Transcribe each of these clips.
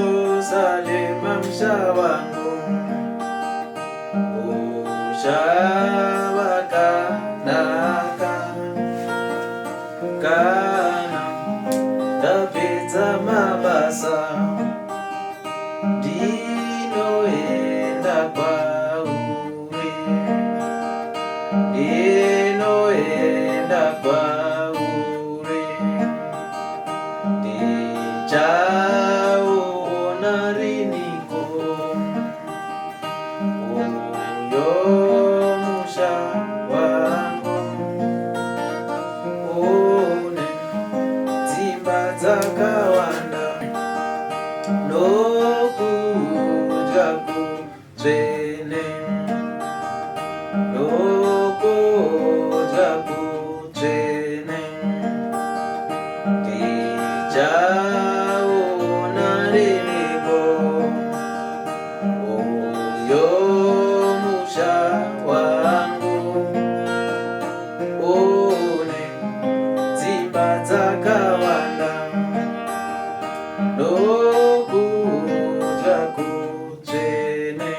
Jerusalema msha wangu, ushawakanaka kana ndapedza mabasa, ndinoenda kwauri, ndinoenda kwauri, ndichaona riniko uyo musha wangu, une dzimba dzakawanda nokudya kutsvene, nokudya kutsvene, ndichaona riniko uyo musha wangu, une dzimba dzakawanda nokudya kutsvene,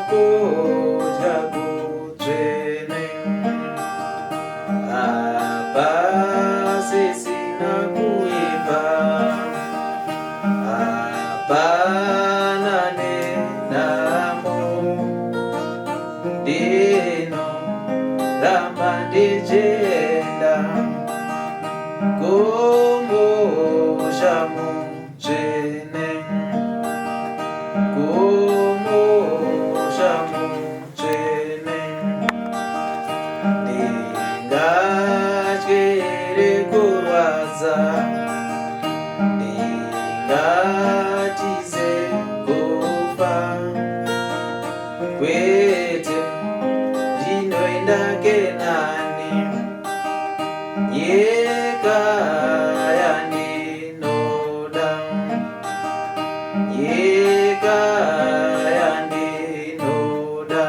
nokudya kutsvene, apasisina kuipa, apana nenamo, ndinoramba ndichienda kumusha mutsvene, kumusha mutsvene, ndingatyere kurwadza, ndingatize kufa, kwete ndinoenda Kenani, nyika yandinoda, nyika yandinoda.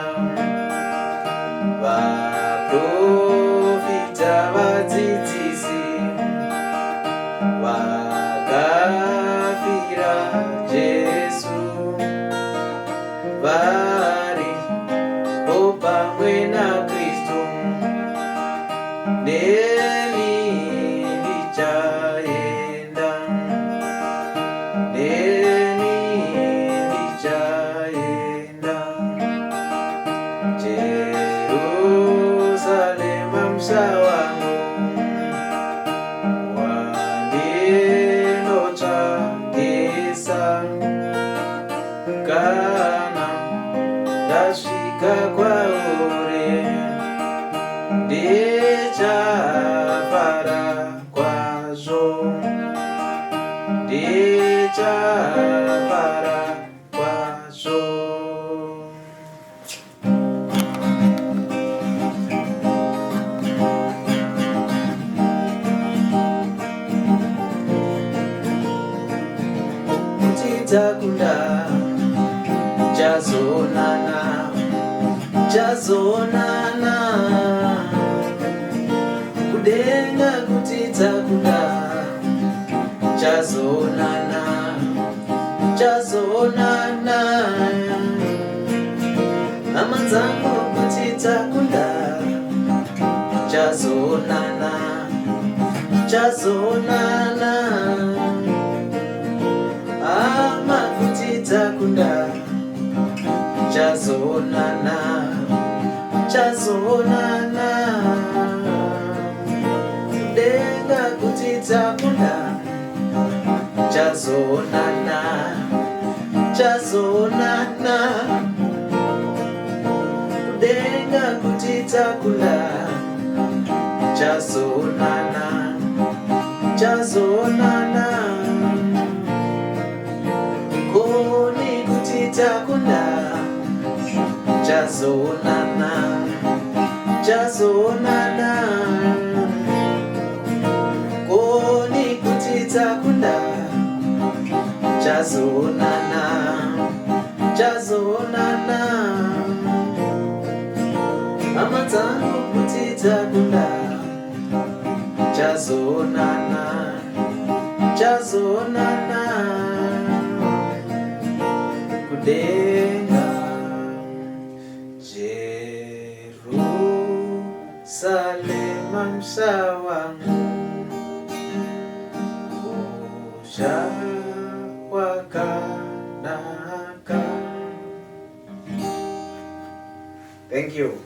Vaprofita vadzidzisi vakafira Jesu, vari pamwe naKristu, neni ndichaenda, neni ndichaenda. Jerusalema msha wangu, wandinotsvakisa, kana ndasvika kwauri, ndichafara kwazvo, ndichafara kwazvo. Kutidzakunda chazonana, chazonana, kudenga kutidzakunda chazonana, chazonana, hama dzangu kutidzakunda chazonana, chazonana, hama kutidzakunda chazonana, chazonana, kudenga kutidzakunda chazonana, chazonana, kudenga kutidzakunda chazonana, chazonana, koni kutidzakunda chazonana, chazonana, koni kutidzakunda chazonana, chazonana, hama dzangu kutidzakunda chazonana kudenga Jerusalema msawangu wakanaka. Thank you.